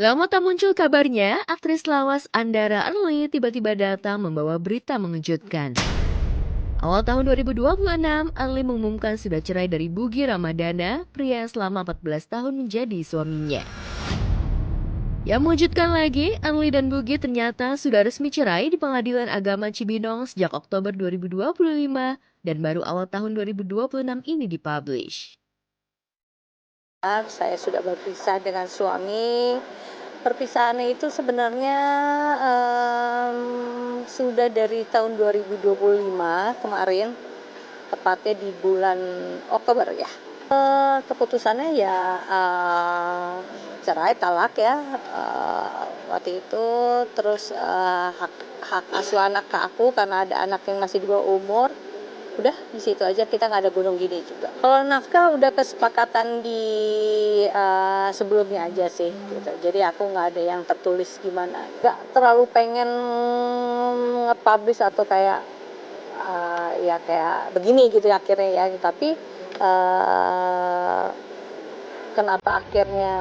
Lama tak muncul kabarnya, aktris lawas Andara Early tiba-tiba datang membawa berita mengejutkan. Awal tahun 2026, Early mengumumkan sudah cerai dari Bugi Ramadana, pria yang selama 14 tahun menjadi suaminya. Yang mengejutkan lagi, Early dan Bugi ternyata sudah resmi cerai di Pengadilan Agama Cibinong sejak Oktober 2025 dan baru awal tahun 2026 ini dipublish. Saya sudah berpisah dengan suami. Perpisahannya itu sebenarnya sudah dari tahun 2025 kemarin, tepatnya di bulan Oktober ya. Keputusannya ya cerai, talak ya waktu itu. Terus hak asuh anak ke aku karena ada anak yang masih di bawah umur. Udah di situ aja, kita nggak ada gunung gini juga. Kalau nafkah udah kesepakatan di sebelumnya aja sih gitu. Jadi aku nggak ada yang tertulis gimana, nggak terlalu pengen nge-publish atau kayak ya kayak begini gitu akhirnya ya. Tapi kenapa akhirnya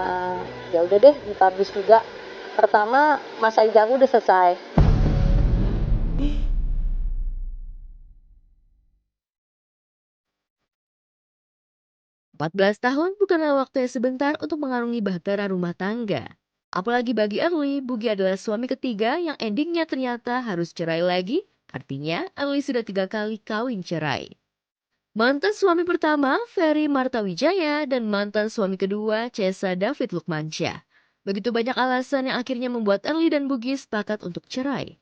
ya udah deh dipublish juga. Pertama, masa idahku udah selesai. 14 tahun bukanlah waktu yang sebentar untuk mengarungi bahtera rumah tangga. Apalagi bagi Early, Bugi adalah suami ketiga yang endingnya ternyata harus cerai lagi. Artinya, Early sudah 3 kali kawin cerai. Mantan suami pertama, Ferry Martawijaya, dan mantan suami kedua, Cesa David Lukmansyah. Begitu banyak alasan yang akhirnya membuat Early dan Bugi sepakat untuk cerai.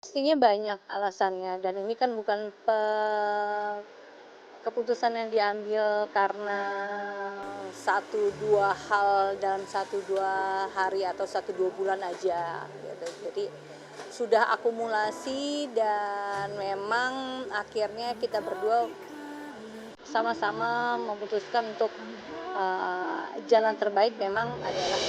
Pastinya banyak alasannya, dan ini kan bukan keputusan yang diambil karena satu dua hal dalam satu dua hari atau satu dua bulan aja gitu. Jadi sudah akumulasi dan memang akhirnya kita berdua sama-sama memutuskan untuk jalan terbaik memang adalah.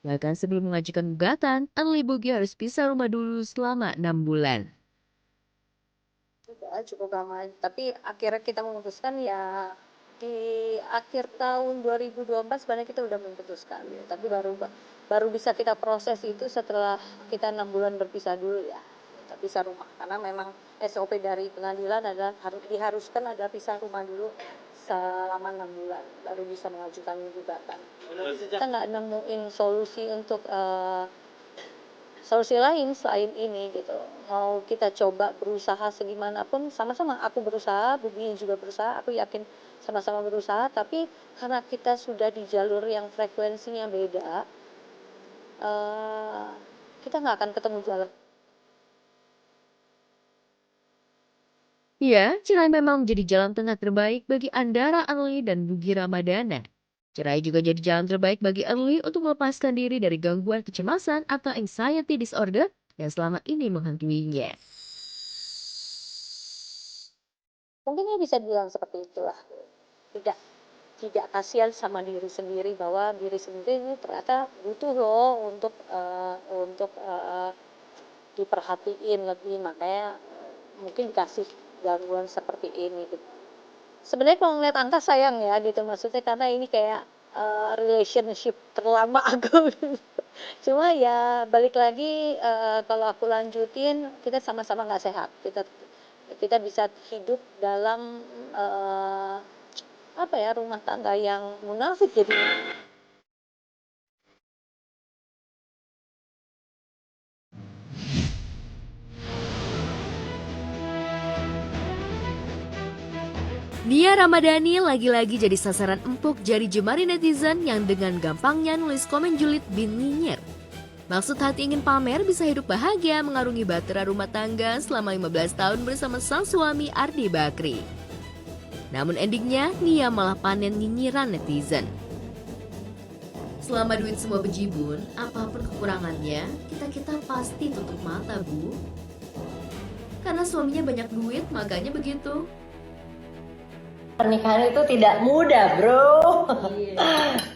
Bahkan sebelum mengajukan gugatan, Early Bugi harus pisah rumah dulu selama 6 bulan. Cukup lama, tapi akhirnya kita memutuskan ya di akhir tahun 2024 sebenarnya kita udah memutuskan ya. Tapi baru bisa kita proses itu setelah kita 6 bulan berpisah dulu ya, kita pisah rumah karena memang SOP dari pengadilan adalah diharuskan ada pisah rumah dulu selama 6 bulan baru bisa mengajukan gugatan. Kita nggak nemuin solusi untuk solusi lain selain ini gitu. Mau kita coba berusaha segimanapun, sama-sama aku berusaha, Bubi juga berusaha, aku yakin sama-sama berusaha, tapi karena kita sudah di jalur yang frekuensinya beda, kita nggak akan ketemu jalan. Ya, cerai memang menjadi jalan tengah terbaik bagi Andara Early dan Bugi Ramadana. Cerai juga jadi jalan terbaik bagi Early untuk melepaskan diri dari gangguan kecemasan atau anxiety disorder yang selama ini menghantuinya. Mungkin ya bisa dibilang seperti itulah. Tidak tidak kasihan sama diri sendiri bahwa diri sendiri ini ternyata butuh loh untuk diperhatiin lebih, makanya mungkin dikasih gangguan seperti ini gitu. Sebenarnya kalau ngeliat angka sayang ya gitu, maksudnya karena ini kayak relationship terlama aku. Cuma ya balik lagi, kalau aku lanjutin kita sama-sama nggak sehat, kita bisa hidup dalam apa ya, rumah tangga yang munafik jadi. Nia Ramadhani lagi-lagi jadi sasaran empuk jari jemari netizen yang dengan gampangnya nulis komen julid bin nyinyir. Maksud hati ingin pamer bisa hidup bahagia mengarungi bahtera rumah tangga selama 15 tahun bersama sang suami Ardi Bakri. Namun endingnya, Nia malah panen nyinyiran netizen. Selama duit semua bejibun, apapun kekurangannya, kita pasti tutup mata, Bu. Karena suaminya banyak duit, makanya begitu. Pernikahan itu tidak mudah, bro.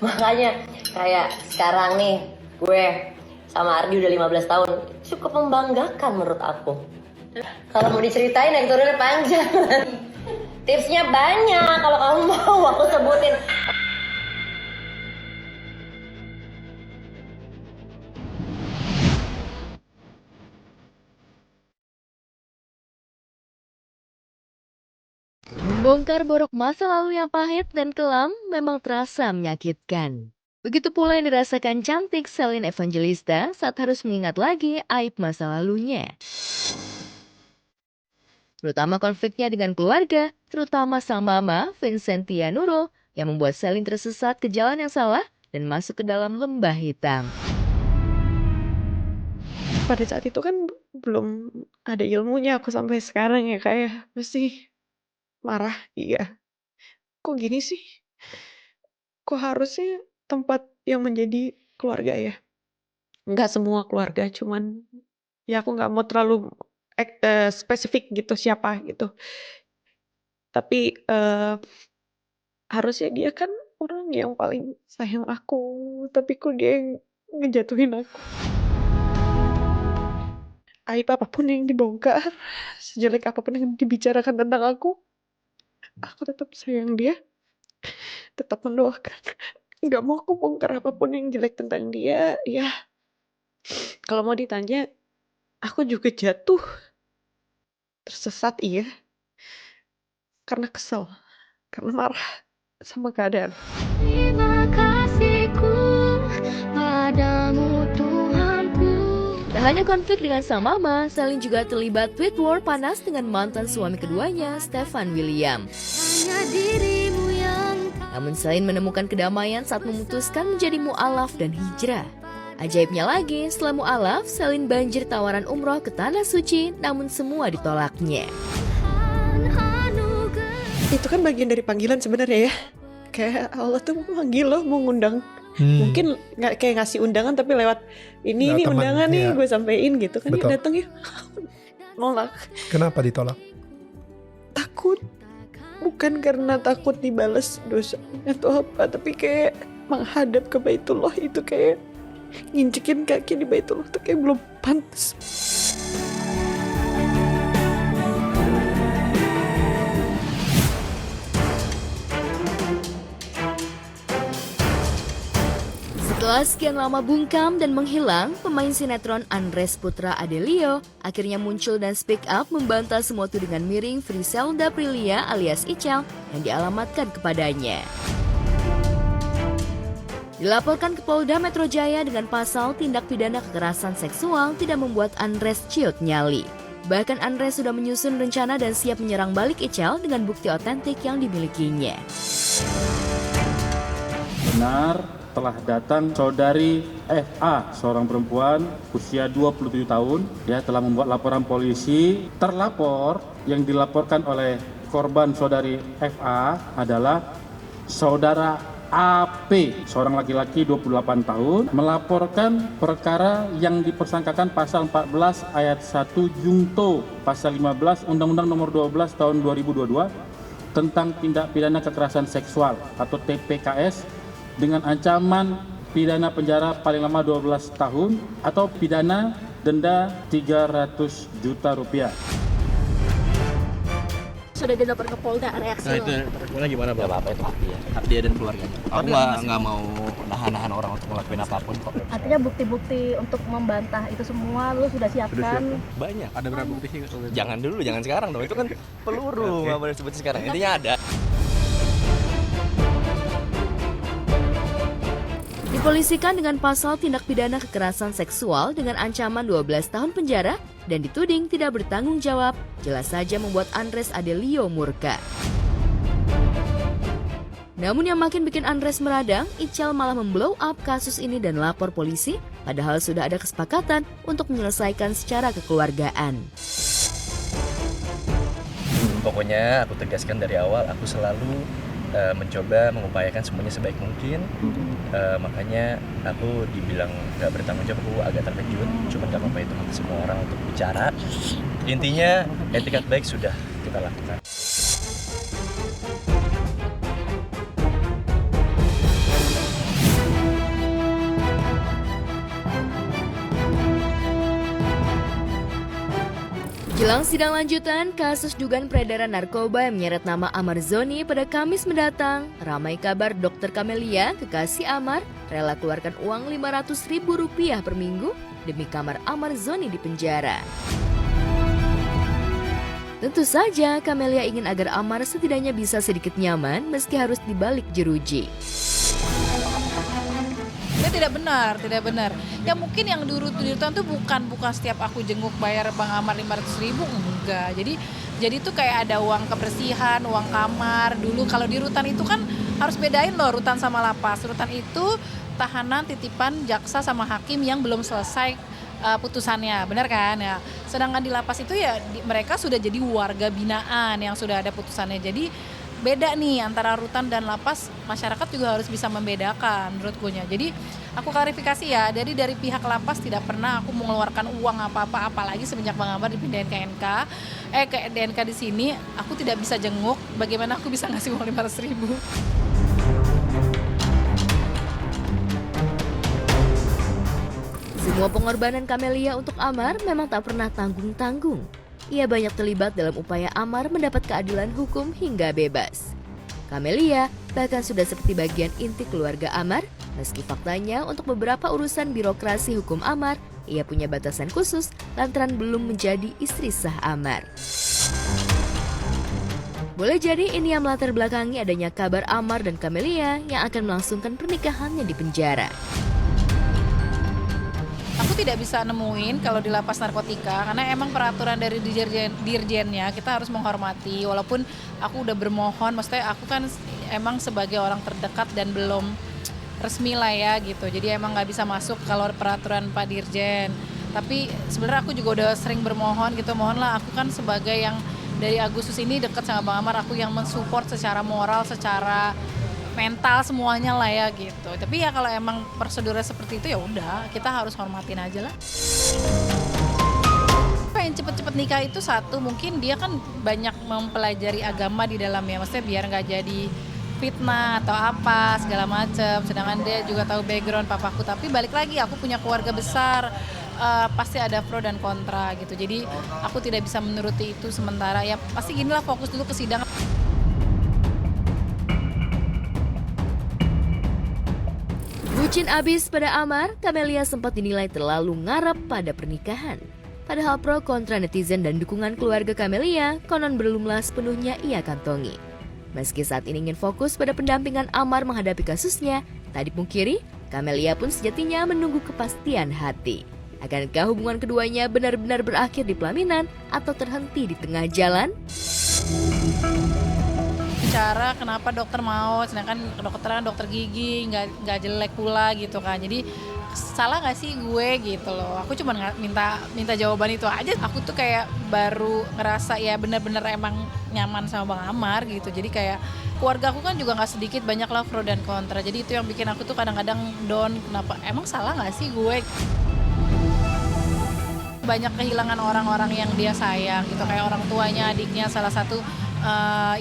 Makanya kayak sekarang nih, gue sama Ardi udah 15 tahun. Cukup membanggakan menurut aku. Kalau mau diceritain, editorialnya panjang. Tipsnya banyak, kalau kamu mau aku sebut nurutin. Membongkar borok masa lalu yang pahit dan kelam memang terasa menyakitkan. Begitu pula yang dirasakan cantik Celine Evangelista saat harus mengingat lagi aib masa lalunya. Terutama konfliknya dengan keluarga, terutama sang mama, Vincentia Nurul, yang membuat Celine tersesat ke jalan yang salah dan masuk ke dalam lembah hitam. Pada saat itu kan belum ada ilmunya aku sampai sekarang ya kayak masih marah, iya. Kok gini sih? Kok harusnya tempat yang menjadi keluarga ya? Nggak semua keluarga, cuman ya aku nggak mau terlalu spesifik gitu siapa gitu. Tapi harusnya dia kan orang yang paling sayang aku, tapi kok dia yang ngejatuhin aku. Aib apapun yang dibongkar, sejelek apapun yang dibicarakan tentang aku tetap sayang dia, tetap mendoakan. Nggak mau aku bongkar apapun yang jelek tentang dia, ya. Kalau mau ditanya, aku juga jatuh, tersesat iya, karena kesel, karena marah sama keadaan. Terima kasihku padamu Tuhanku. Tak hanya konflik dengan sang mama, Celine juga terlibat tweet war panas dengan mantan suami keduanya, Stefan William. Namun Celine menemukan kedamaian saat memutuskan menjadi mu'alaf dan hijrah. Ajaibnya lagi, setelah mu'alaf, Celine banjir tawaran umroh ke Tanah Suci, namun semua ditolaknya. Itu kan bagian dari panggilan sebenarnya ya. Kayak Allah tuh manggil lo, mau ngundang. Mungkin nggak kayak ngasih undangan tapi lewat ini Teman, undangan nih ya. gue sampein gitu kan. Betul. Ya datang ya. Nolak. Kenapa ditolak? Takut. Bukan karena takut dibales dosa atau apa, tapi kayak menghadap ke Baitullah itu kayak nginjekin kaki di Baitullah tuh kayak belum pantas. Setelah sekian lama bungkam dan menghilang, pemain sinetron Andres Putra Adelio akhirnya muncul dan speak up membantah semua tudingan miring Friselda Prilia alias Ichel yang dialamatkan kepadanya. Dilaporkan ke Polda Metro Jaya dengan pasal tindak pidana kekerasan seksual tidak membuat Andres ciut nyali. Bahkan Andres sudah menyusun rencana dan siap menyerang balik Ichel dengan bukti otentik yang dimilikinya. Benar telah datang saudari FA, seorang perempuan usia 27 tahun. Dia telah membuat laporan polisi. Terlapor yang dilaporkan oleh korban saudari FA adalah saudara AP, seorang laki-laki 28 tahun, melaporkan perkara yang dipersangkakan pasal 14 ayat 1 Jungto, pasal 15 Undang-Undang Nomor 12 tahun 2022 tentang tindak pidana kekerasan seksual atau TPKS dengan ancaman pidana penjara paling lama 12 tahun atau pidana denda 300 juta rupiah. Sudah dilapor ke Polda, reaksi Nah lo? itu responnya gimana Bang? Gak apa-apa itu hak dia. Hak dia dan keluarganya. Aku nggak mau nahan-nahan orang untuk ngelakuin apapun kok. Artinya bukti-bukti untuk membantah itu semua lu sudah siapkan. Banyak. Ada berapa bukti sih? Jangan dulu, jangan sekarang dong. Itu kan peluru, nggak boleh sebutin sekarang. Intinya ada. Dipolisikan dengan pasal tindak pidana kekerasan seksual dengan ancaman 12 tahun penjara dan dituding tidak bertanggung jawab, jelas saja membuat Andres Adelio murka. Namun yang makin bikin Andres meradang, Ichel malah memblow up kasus ini dan lapor polisi, padahal sudah ada kesepakatan untuk menyelesaikan secara kekeluargaan. Pokoknya aku tegaskan dari awal, aku selalu mencoba mengupayakan semuanya sebaik mungkin. Makanya aku dibilang gak bertanggung jawab, aku agak terkejut. Cuman gak apa-apa, itu hak semua orang untuk bicara. Intinya etikat baik sudah kita lakukan. Jelang sidang lanjutan kasus dugaan peredaran narkoba yang menyeret nama Amar Zoni pada Kamis mendatang, ramai kabar Dr. Camelia, kekasih Amar, rela keluarkan uang Rp500.000 per minggu demi kamar Amar Zoni di penjara. Tentu saja, Camelia ingin agar Amar setidaknya bisa sedikit nyaman meski harus dibalik jeruji. Tidak benar. Ya mungkin yang dirutan tuh bukan setiap aku jenguk bayar Bang Amar 500.000, enggak. Jadi tuh kayak ada uang kebersihan, uang kamar. Dulu kalau di rutan itu kan harus bedain loh rutan sama lapas. Rutan itu tahanan titipan jaksa sama hakim yang belum selesai putusannya, benar kan ya. Sedangkan di lapas itu ya mereka sudah jadi warga binaan yang sudah ada putusannya. Jadi beda nih antara rutan dan lapas, masyarakat juga harus bisa membedakan menurutku nya. Jadi aku klarifikasi ya, dari pihak lapas tidak pernah aku mengeluarkan uang apa-apa, apalagi semenjak Bang Amar dipindahin ke ke DNK di sini, aku tidak bisa jenguk, bagaimana aku bisa ngasih uang 500.000. Semua pengorbanan Camelia untuk Amar memang tak pernah tanggung-tanggung. Ia banyak terlibat dalam upaya Amar mendapat keadilan hukum hingga bebas. Camelia bahkan sudah seperti bagian inti keluarga Amar, meski faktanya untuk beberapa urusan birokrasi hukum Amar, ia punya batasan khusus lantaran belum menjadi istri sah Amar. Boleh jadi ini yang melatar belakangi adanya kabar Amar dan Camelia yang akan melangsungkan pernikahannya di penjara. Aku tidak bisa nemuin kalau di lapas narkotika karena emang peraturan dari dirjennya kita harus menghormati, walaupun aku udah bermohon, maksudnya aku kan emang sebagai orang terdekat dan belum resmi lah ya gitu, jadi emang nggak bisa masuk kalau peraturan Pak Dirjen. Tapi sebenarnya aku juga udah sering bermohon gitu, mohonlah aku kan sebagai yang dari Agustus ini dekat sama Bang Amar, aku yang mensupport secara moral, secara mental semuanya lah ya gitu. Tapi ya kalau emang prosedurnya seperti itu ya udah, kita harus hormatin aja lah. Pengen cepet-cepet nikah itu satu, mungkin dia kan banyak mempelajari agama di dalamnya, maksudnya biar nggak jadi fitnah atau apa segala macam. Sedangkan dia juga tahu background papaku, tapi balik lagi aku punya keluarga besar, pasti ada pro dan kontra gitu. Jadi aku tidak bisa menuruti itu sementara, ya pasti ginilah, fokus dulu ke sidang. Bucin abis pada Amar, Camelia sempat dinilai terlalu ngarep pada pernikahan. Padahal pro kontra netizen dan dukungan keluarga Camelia konon belumlah sepenuhnya ia kantongi. Meski saat ini ingin fokus pada pendampingan Amar menghadapi kasusnya, tak dipungkiri, Camelia pun sejatinya menunggu kepastian hati. Akankah hubungan keduanya benar-benar berakhir di pelaminan atau terhenti di tengah jalan? Bicara kenapa dokter mau, sedangkan kedokteran dokter gigi nggak jelek pula gitu kan. Jadi salah nggak sih gue gitu loh. Aku cuma minta jawaban itu aja. Aku tuh kayak baru ngerasa ya benar-benar emang nyaman sama Bang Amar gitu. Jadi kayak keluarga aku kan juga nggak sedikit, banyak lah pro dan kontra. Jadi itu yang bikin aku tuh kadang-kadang down. Kenapa? Emang salah nggak sih gue? Banyak kehilangan orang-orang yang dia sayang gitu, kayak orang tuanya, adiknya, salah satu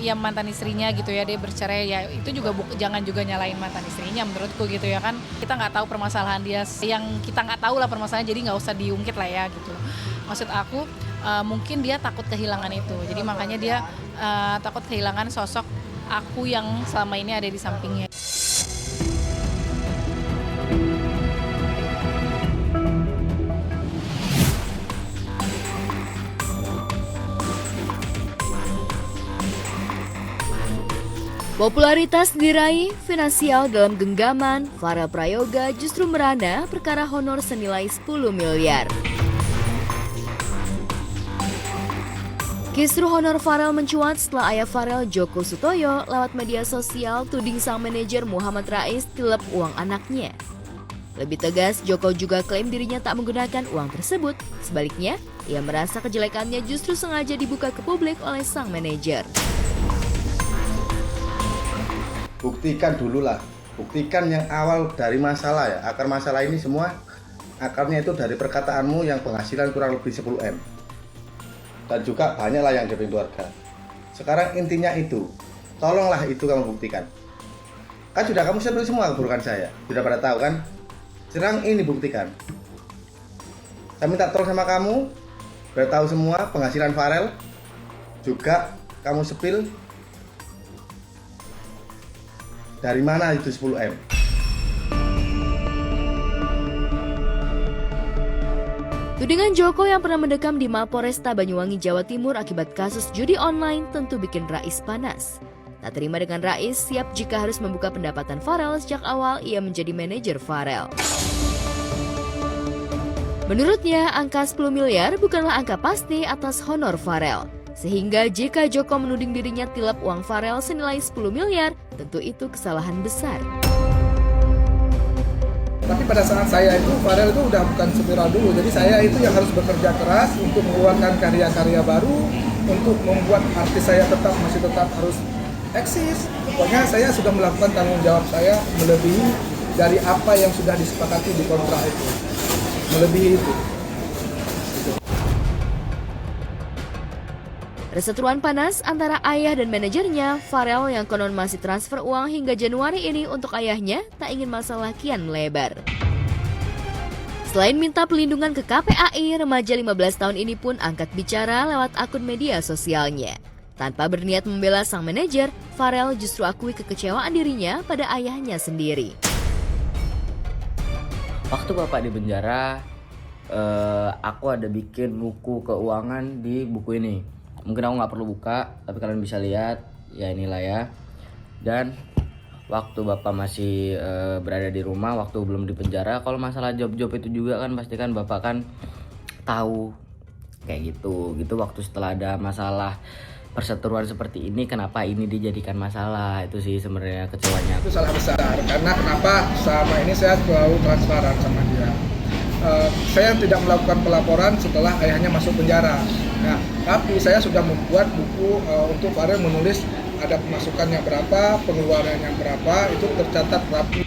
ya mantan istrinya gitu ya, dia bercerai ya, itu juga jangan juga nyalain mantan istrinya menurutku gitu ya kan. Kita nggak tahu permasalahan dia, yang kita nggak tahu lah permasalahannya, jadi nggak usah diungkit lah ya gitu. Maksud aku mungkin dia takut kehilangan itu, jadi makanya dia takut kehilangan sosok aku yang selama ini ada di sampingnya. Popularitas diraih, finansial dalam genggaman, Farel Prayoga justru merana perkara honor senilai 10 miliar. Kisru honor Farel mencuat setelah ayah Farel, Joko Sutoyo, lewat media sosial tuding sang manajer Muhammad Rais tilep uang anaknya. Lebih tegas, Joko juga klaim dirinya tak menggunakan uang tersebut. Sebaliknya, ia merasa kejelekannya justru sengaja dibuka ke publik oleh sang manajer. Buktikan dulu lah, buktikan yang awal dari masalah ya. Akar masalah ini semua, akarnya itu dari perkataanmu yang penghasilan kurang lebih 10 M. Dan juga banyaklah yang dari keluarga. Sekarang intinya itu, tolonglah itu kamu buktikan. Kan sudah kamu sebut semua keburukan saya, sudah pada tahu kan? Sekarang ini buktikan. Saya minta tolong sama kamu, Udah tahu semua penghasilan Farel, juga kamu sepil dari mana itu 10M. Tudingan Joko yang pernah mendekam di Mapolresta Banyuwangi, Jawa Timur akibat kasus judi online tentu bikin Rais panas. Tak terima dengan Rais, siap jika harus membuka pendapatan Farel sejak awal ia menjadi manajer Farel. Menurutnya, angka 10 miliar bukanlah angka pasti atas honor Farel. Sehingga jika Joko menuding dirinya tilap uang Farel senilai 10 miliar, tentu itu kesalahan besar. Tapi pada saat saya itu, Farel itu udah bukan spiral dulu. Jadi saya itu yang harus bekerja keras untuk mengeluarkan karya-karya baru, untuk membuat artis saya masih tetap harus eksis. Pokoknya saya sudah melakukan tanggung jawab saya melebihi dari apa yang sudah disepakati di kontrak itu. Melebihi itu. Perseteruan panas antara ayah dan manajernya, Farel yang konon masih transfer uang hingga Januari ini untuk ayahnya, tak ingin masalah kian melebar. Selain minta pelindungan ke KPAI, remaja 15 tahun ini pun angkat bicara lewat akun media sosialnya. Tanpa berniat membela sang manajer, Farel justru akui kekecewaan dirinya pada ayahnya sendiri. Waktu bapak di penjara, aku ada bikin buku keuangan di buku ini. Mungkin aku nggak perlu buka, tapi kalian bisa lihat. Ya inilah ya. Dan waktu bapak masih berada di rumah, waktu belum di penjara, kalau masalah job-job itu juga kan pasti kan bapak kan tahu kayak gitu. Gitu waktu setelah ada masalah perseteruan seperti ini, kenapa ini dijadikan masalah, itu sih sebenarnya kecewanya. Itu salah besar, karena kenapa sama ini saya selalu transparan sama dia. Saya tidak melakukan pelaporan setelah ayahnya masuk penjara. Nah, tapi saya sudah membuat buku untuk Farel menulis ada pemasukannya berapa, pengeluarannya berapa, itu tercatat rapi.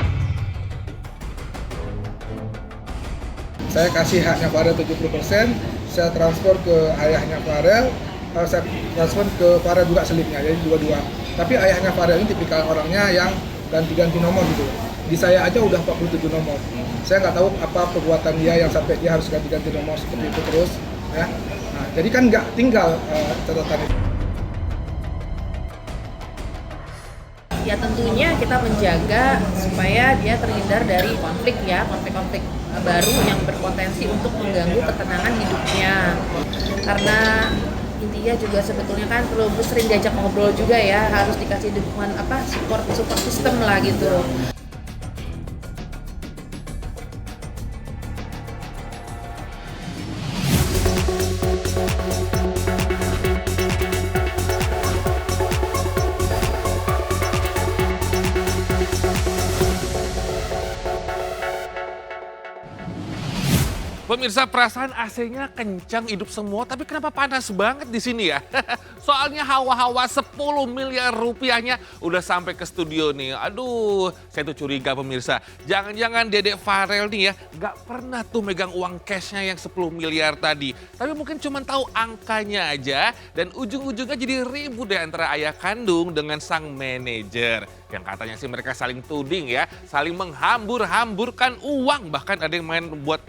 Saya kasih haknya Farel 70%, saya transfer ke ayahnya Farel, saya transfer ke Farel juga selipnya, jadi dua-dua. Tapi ayahnya Farel ini tipikal orangnya yang ganti-ganti nomor gitu. Di saya aja udah 47 nomor. Saya nggak tahu apa perbuatan dia yang sampai dia harus ganti-ganti nomor seperti itu terus. Ya. Nah, jadi kan nggak tinggal catatan itu. Ya tentunya kita menjaga supaya dia terhindar dari konflik baru yang berpotensi untuk mengganggu ketenangan hidupnya. Karena intinya juga sebetulnya kan perlu sering diajak ngobrol juga ya, harus dikasih dukungan support system lah gitu. Pemirsa, perasaan AC-nya kencang hidup semua, tapi kenapa panas banget di sini ya? Soalnya hawa-hawa 10 miliar rupiahnya udah sampai ke studio nih. Aduh, saya tuh curiga pemirsa. Jangan-jangan Dedek Farel nih ya, gak pernah tuh megang uang cashnya yang 10 miliar tadi. Tapi mungkin cuma tahu angkanya aja, dan ujung-ujungnya jadi ribut deh antara ayah kandung dengan sang manajer. Yang katanya sih mereka saling tuding ya, saling menghambur-hamburkan uang. Bahkan ada yang main buat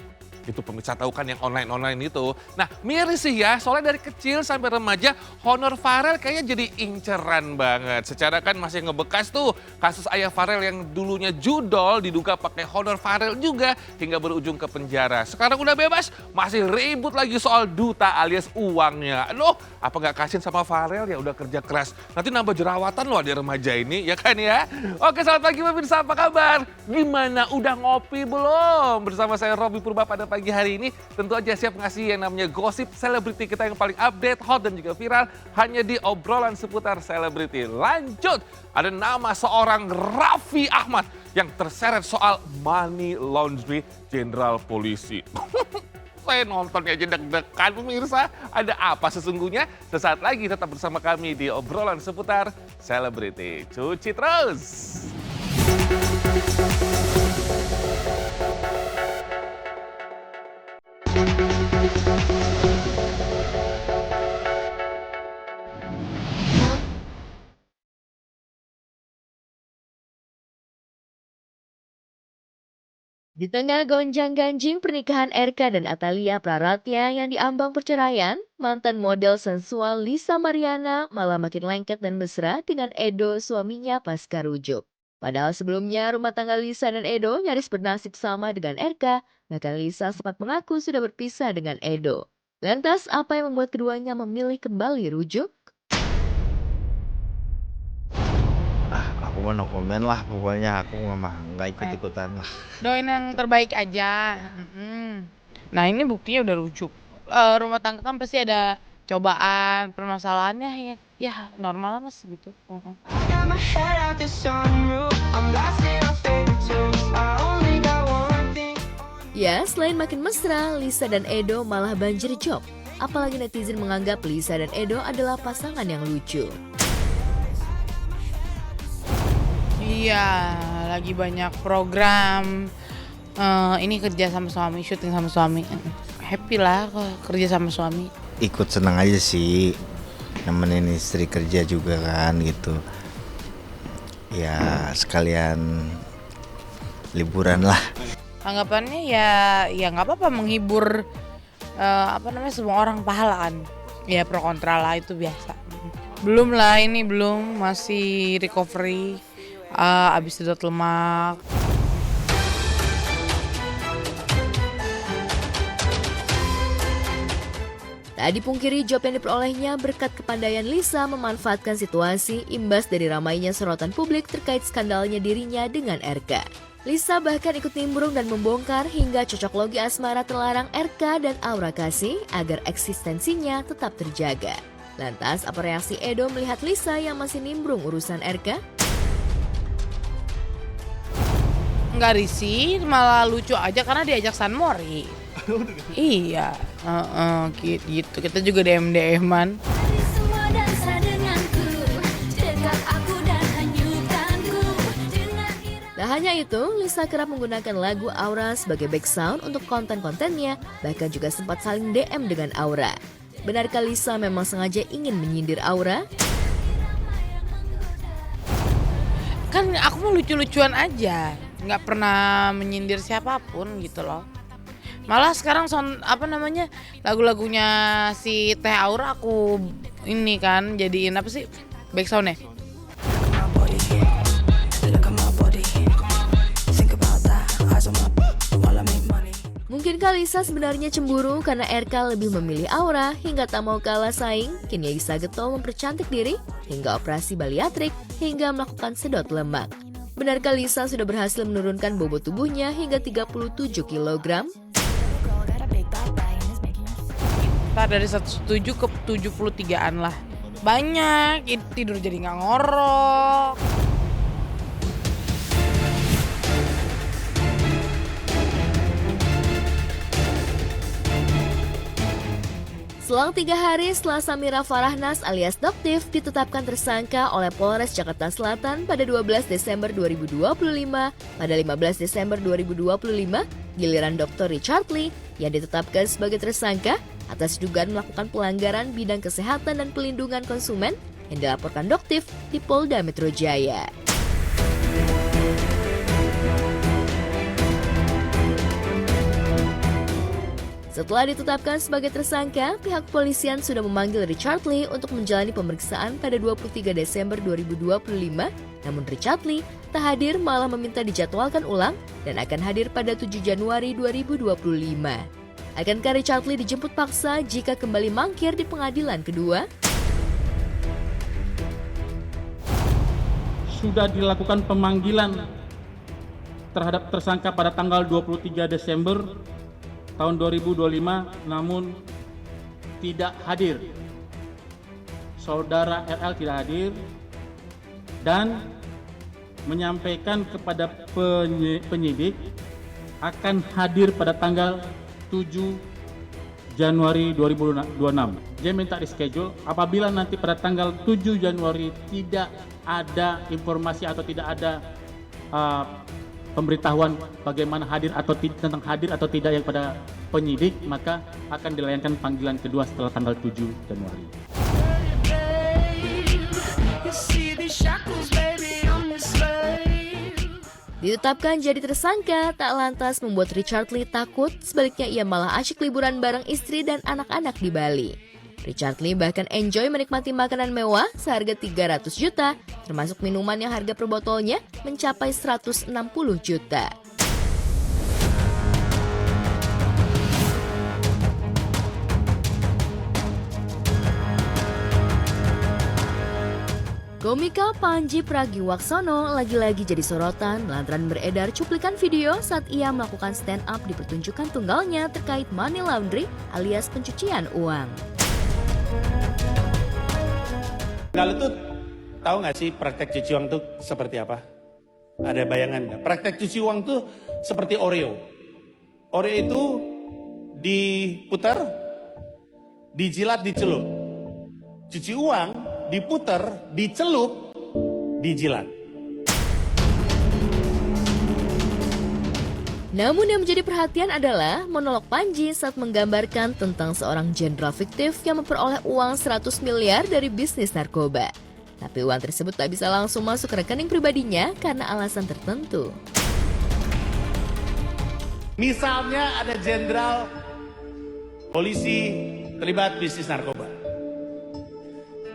itu pemirsa tahu kan yang online itu. Nah miris sih ya, soalnya dari kecil sampai remaja honor Farel kayaknya jadi inceran banget. Secara kan masih ngebekas tuh kasus ayah Farel yang dulunya judol diduga pakai honor Farel juga hingga berujung ke penjara. Sekarang udah bebas masih ribut lagi soal duta alias uangnya. Aduh, apa nggak kasihin sama Farel ya udah kerja keras. Nanti nambah jerawatan loh di remaja ini ya kan ya. Oke, selamat pagi pemirsa, apa kabar? Gimana, udah ngopi belum? Bersama saya Robby Purba pada pagi hari ini tentu aja siap ngasih yang namanya gosip selebriti kita yang paling update, hot dan juga viral hanya di obrolan seputar selebriti. Lanjut, ada nama seorang Raffi Ahmad yang terseret soal money laundry jenderal polisi. Saya nontonnya aja deg-degan pemirsa. Ada apa sesungguhnya? Sesaat lagi tetap bersama kami di obrolan seputar selebriti. Cuci terus! Di tengah gonjang-ganjing pernikahan RK dan Atalia Praratya yang diambang perceraian, mantan model sensual Lisa Mariana malah makin lengket dan mesra dengan Edo suaminya pasca rujuk. Padahal sebelumnya rumah tangga Lisa dan Edo nyaris bernasib sama dengan RK, bahkan Lisa sempat mengaku sudah berpisah dengan Edo. Lantas apa yang membuat keduanya memilih kembali rujuk? Aku mah no comment lah, pokoknya aku mah nggak ikut-ikutan lah. Doain yang terbaik aja. Nah ini buktinya udah rujuk. Rumah tangga kan pasti ada cobaan, permasalahannya ya normal mas gitu. Ya, selain makin mesra, Lisa dan Edo malah banjir job. Apalagi netizen menganggap Lisa dan Edo adalah pasangan yang lucu. Iya, lagi banyak program. Ini kerja sama suami, syuting sama suami. Happy lah kalau kerja sama suami. Ikut senang aja sih, nemenin istri kerja juga kan gitu. Ya sekalian liburan lah. Anggapannya ya nggak apa-apa menghibur semua orang pahala kan. Ya pro kontra lah itu biasa. Belum lah ini belum, masih recovery. Abis sedot lemak. Tak dipungkiri job yang diperolehnya berkat kepandaian Lisa memanfaatkan situasi imbas dari ramainya sorotan publik terkait skandalnya dirinya dengan RK. Lisa bahkan ikut nimbrung dan membongkar hingga cocok logi asmara terlarang RK dan Aura Kasih agar eksistensinya tetap terjaga. Lantas apa reaksi Edo melihat Lisa yang masih nimbrung urusan RK? Nggak risih, malah lucu aja karena diajak San Mori. Iya, gitu. Kita juga DM-an. Tak hanya itu, Lisa kerap menggunakan lagu Aura sebagai background untuk konten-kontennya, bahkan juga sempat saling DM dengan Aura. Benarkah Lisa memang sengaja ingin menyindir Aura? Kan aku mau lucu-lucuan aja, nggak pernah menyindir siapapun gitu loh. Malah sekarang lagu-lagunya si Teh Aura aku ini kan jadiin backsoundnya. Mungkinkah Lisa sebenarnya cemburu karena RK lebih memilih Aura hingga tak mau kalah saing? Kini Lisa getol mempercantik diri hingga operasi bariatrik hingga melakukan sedot lemak. Benarkah Lisa sudah berhasil menurunkan bobot tubuhnya hingga 37 kg? Dari 107 ke 73-an lah. Banyak, tidur jadi nggak ngorok. Selang 3 hari setelah Samira Farahnas alias Doktif ditetapkan tersangka oleh Polres Jakarta Selatan pada 12 Desember 2025, pada 15 Desember 2025, giliran Dr. Richard Lee yang ditetapkan sebagai tersangka atas dugaan melakukan pelanggaran bidang kesehatan dan pelindungan konsumen yang dilaporkan Doktif di Polda Metro Jaya. Setelah ditetapkan sebagai tersangka, pihak kepolisian sudah memanggil Richard Lee untuk menjalani pemeriksaan pada 23 Desember 2025. Namun Richard Lee tak hadir, malah meminta dijadwalkan ulang dan akan hadir pada 7 Januari 2025. Akankah Richard Lee dijemput paksa jika kembali mangkir di pengadilan kedua? Sudah dilakukan pemanggilan terhadap tersangka pada tanggal 23 Desember tahun 2025, namun tidak hadir. Saudara RL tidak hadir dan menyampaikan kepada penyidik akan hadir pada tanggal 7 Januari 2026. Dia minta reschedule apabila nanti pada tanggal 7 Januari tidak ada informasi atau tidak ada pemberitahuan bagaimana hadir atau tentang hadir atau tidak yang pada penyidik, maka akan dilayangkan panggilan kedua setelah tanggal 7 Januari. Ditetapkan jadi tersangka tak lantas membuat Richard Lee takut, sebaliknya ia malah asyik liburan bareng istri dan anak-anak di Bali. Richard Lee bahkan enjoy menikmati makanan mewah seharga 300 juta, termasuk minuman yang harga per botolnya mencapai 160 juta. Komika Pandji Pragiwaksono lagi-lagi jadi sorotan lantaran beredar cuplikan video saat ia melakukan stand up di pertunjukan tunggalnya terkait money laundry alias pencucian uang. Kalau tuh tahu nggak sih praktek cuci uang tuh seperti apa? Ada bayangan nggak? Praktek cuci uang tuh seperti Oreo. Oreo itu diputar, dijilat, dicelup. Cuci uang diputar, dicelup, dijilat. Namun yang menjadi perhatian adalah monolog Pandji saat menggambarkan tentang seorang jenderal fiktif yang memperoleh uang 100 miliar dari bisnis narkoba. Tapi uang tersebut tak bisa langsung masuk ke rekening pribadinya karena alasan tertentu. Misalnya ada jenderal polisi terlibat bisnis narkoba.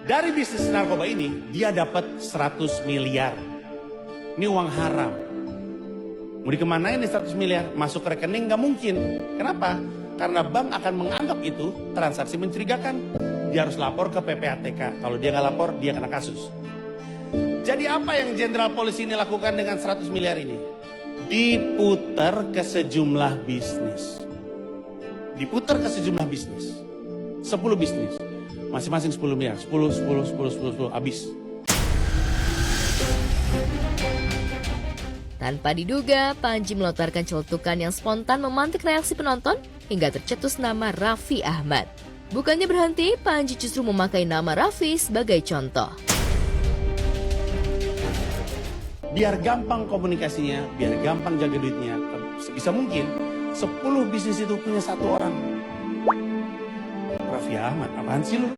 Dari bisnis narkoba ini, dia dapat 100 miliar. Ini uang haram. Mau dikemanain nih 100 miliar? Masuk ke rekening nggak mungkin. Kenapa? Karena bank akan menganggap itu transaksi mencurigakan. Dia harus lapor ke PPATK. Kalau dia nggak lapor, dia kena kasus. Jadi apa yang jenderal polisi ini lakukan dengan 100 miliar ini? Diputar ke sejumlah bisnis. Diputar ke sejumlah bisnis. 10 bisnis. Masing-masing 10 miliar, 10, habis. Tanpa diduga, Pandji melontarkan celutukan yang spontan memantik reaksi penonton hingga tercetus nama Raffi Ahmad. Bukannya berhenti, Pandji justru memakai nama Raffi sebagai contoh. Biar gampang komunikasinya, biar gampang jaga duitnya, sebisa mungkin 10 bisnis itu punya satu orang. Raffi Ahmad, apaan sih lu?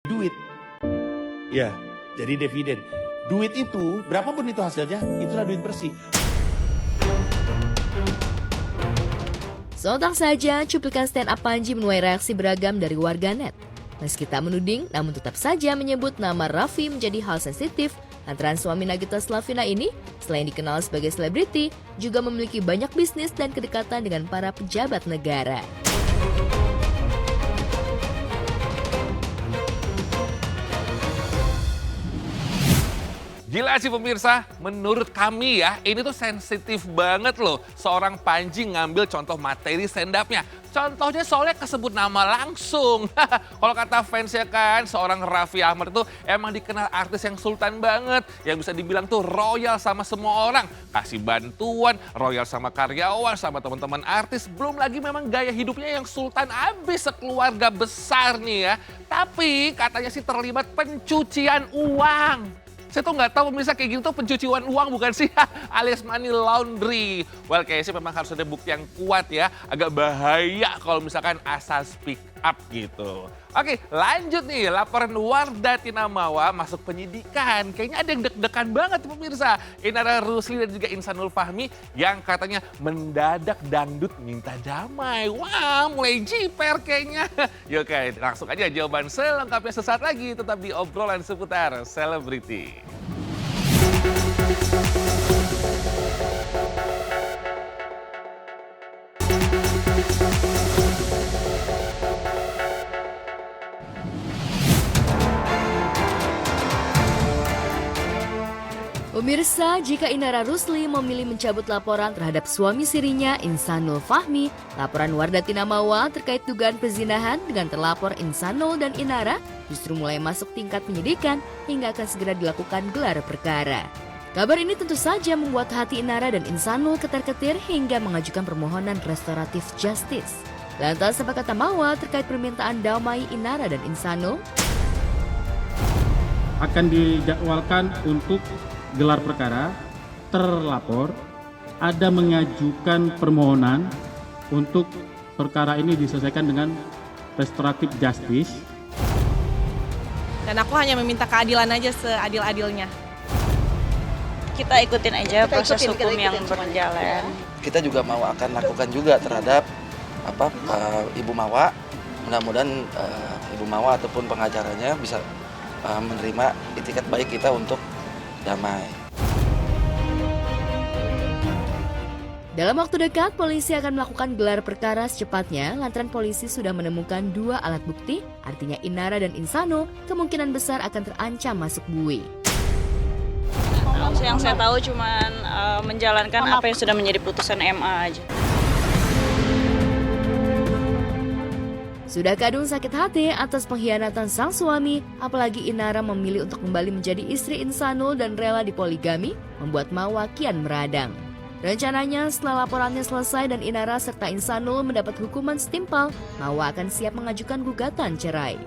Duit, ya, jadi dividen. Duit itu, berapapun itu hasilnya, itulah duit bersih. Sontak saja, cuplikan stand up Pandji menuai reaksi beragam dari warganet. Meski tak menuding, namun tetap saja menyebut nama Raffi menjadi hal sensitif lantaran suami Nagita Slavina ini, selain dikenal sebagai selebriti, juga memiliki banyak bisnis dan kedekatan dengan para pejabat negara. Gila sih pemirsa, menurut kami ya, ini tuh sensitif banget loh. Seorang Pandji ngambil contoh materi stand-up-nya. Contohnya soalnya kesebut nama langsung. Kalau kata fansnya kan, seorang Raffi Ahmad itu emang dikenal artis yang sultan banget. Yang bisa dibilang tuh royal sama semua orang. Kasih bantuan, royal sama karyawan, sama teman-teman artis. Belum lagi memang gaya hidupnya yang sultan abis sekeluarga besar nih ya. Tapi katanya sih terlibat pencucian uang. Saya tuh nggak tahu pemirsa kayak gitu tuh pencucian uang bukan sih? Alias money laundry. Well kayaknya sih memang harus ada bukti yang kuat ya. Agak bahaya kalau misalkan asal speak up gitu. Oke lanjut nih, laporan Wardah Tinamawa masuk penyidikan. Kayaknya ada yang deg-degan banget pemirsa. Inara Rusli dan juga Insanul Fahmi yang katanya mendadak dangdut minta damai. Wah mulai jiper kayaknya. Yuk langsung aja jawaban selengkapnya sesaat lagi. Tetap di obrolan seputar selebriti. Pemirsa, jika Inara Rusli memilih mencabut laporan terhadap suami sirinya Insanul Fahmi, laporan Wardah Tinamawa terkait dugaan pezinahan dengan terlapor Insanul dan Inara justru mulai masuk tingkat penyidikan hingga akan segera dilakukan gelar perkara. Kabar ini tentu saja membuat hati Inara dan Insanul ketar-ketir hingga mengajukan permohonan restoratif justice. Lantas apa kata Mawa terkait permintaan damai Inara dan Insanul? Akan dijadwalkan untuk gelar perkara, terlapor ada mengajukan permohonan untuk perkara ini diselesaikan dengan restoratif justice. Dan aku hanya meminta keadilan aja seadil-adilnya. Kita ikutin aja proses hukum yang berjalan. Kita juga mau akan lakukan juga terhadap Ibu Mawa. Mudah-mudahan Ibu Mawa ataupun pengacaranya bisa menerima itikat baik kita untuk damai. Dalam waktu dekat, polisi akan melakukan gelar perkara secepatnya lantaran polisi sudah menemukan 2 alat bukti, artinya Inara dan Insanul kemungkinan besar akan terancam masuk bui. Yang saya tahu cuman menjalankan apa yang sudah menjadi putusan MA aja. Sudah kadung sakit hati atas pengkhianatan sang suami, apalagi Inara memilih untuk kembali menjadi istri Insanul dan rela dipoligami, membuat Mawa kian meradang. Rencananya setelah laporannya selesai dan Inara serta Insanul mendapat hukuman setimpal, Mawa akan siap mengajukan gugatan cerai.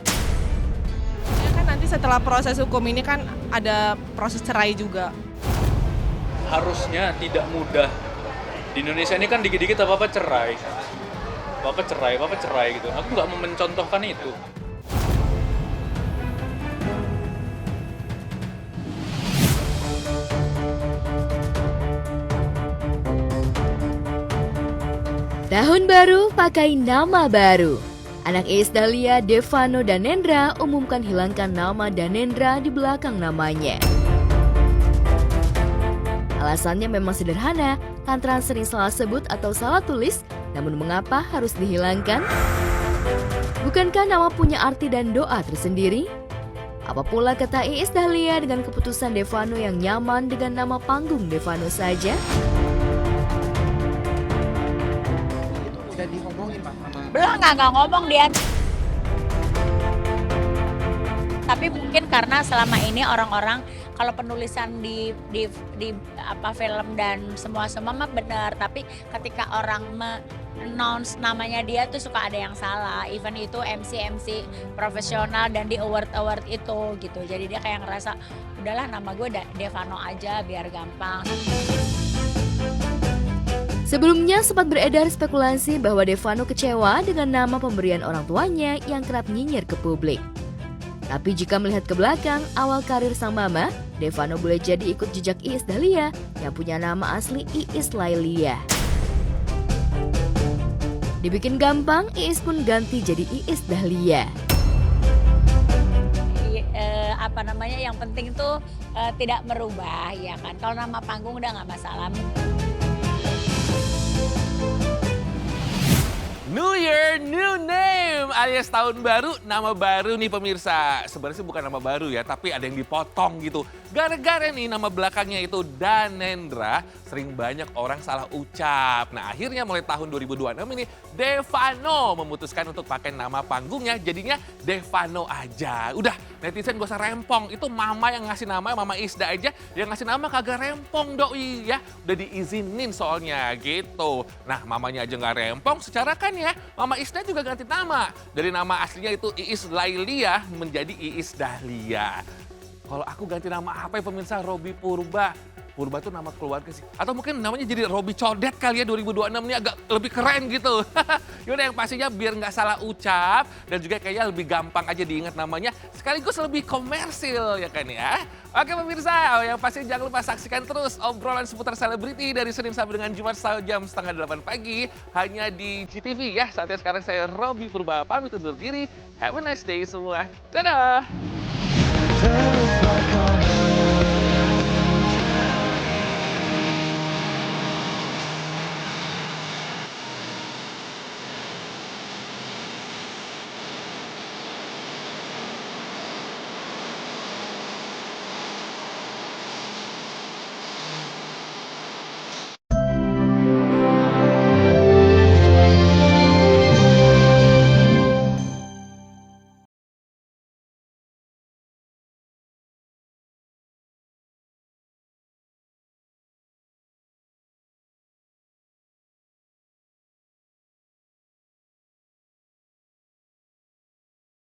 Ya kan nanti setelah proses hukum ini kan ada proses cerai juga. Harusnya tidak mudah. Di Indonesia ini kan dikit-dikit apa-apa cerai. Bapak cerai gitu. Aku nggak mau mencontohkan itu. Tahun baru pakai nama baru. Anak Iis Dahlia, Devano Danendra umumkan hilangkan nama Danendra di belakang namanya. Alasannya memang sederhana, lantaran sering salah sebut atau salah tulis. Namun mengapa harus dihilangkan? Bukankah nama punya arti dan doa tersendiri? Apa pula kata Iis Dahlia dengan keputusan Devano yang nyaman dengan nama panggung Devano saja? Udah diomongin Pak sama... Belum, nggak ngomong dia. Tapi mungkin karena selama ini orang-orang kalau penulisan di film dan semua mah benar, tapi ketika orang announce namanya dia tuh suka ada yang salah. Even itu MC profesional dan di award itu gitu. Jadi dia kayak ngerasa udahlah nama gue Devano aja biar gampang. Sebelumnya sempat beredar spekulasi bahwa Devano kecewa dengan nama pemberian orang tuanya yang kerap nyinyir ke publik. Tapi jika melihat ke belakang awal karir sang mama, Devano boleh jadi ikut jejak Iis Dahlia yang punya nama asli Iis Lailia. Dibikin gampang, Iis pun ganti jadi Iis Dahlia. Yang penting tuh tidak merubah ya kan. Kalau nama panggung udah nggak masalah. New Year, new name alias tahun baru, nama baru nih pemirsa. Sebenarnya bukan nama baru ya, tapi ada yang dipotong gitu. Gara-gara nih nama belakangnya itu Danendra, sering banyak orang salah ucap. Nah akhirnya mulai tahun 2026 ini Devano memutuskan untuk pakai nama panggungnya jadinya Devano aja. Udah netizen gak usah rempong, itu mama yang ngasih nama, Mama Isda aja yang ngasih nama kagak rempong doi ya. Udah diizinin soalnya gitu. Nah mamanya aja gak rempong, secara kan ya Mama Isda juga ganti nama. Dari nama aslinya itu Iis Lailia menjadi Iis Dahlia. Kalau aku ganti nama apa ya pemirsa? Robi Purba. Purba itu nama keluarga sih. Atau mungkin namanya jadi Robi Codet kali ya 2026 ini agak lebih keren gitu. Yaudah yang pastinya biar nggak salah ucap dan juga kayaknya lebih gampang aja diingat namanya. Sekaligus lebih komersil ya kan ya. Oke pemirsa, yang pasti jangan lupa saksikan terus obrolan seputar selebriti dari Senin sampai dengan Jumat jam 7:30 pagi. Hanya di GTV ya. Saatnya sekarang saya Robi Purba pamit undur diri. Have a nice day semua. Dadah!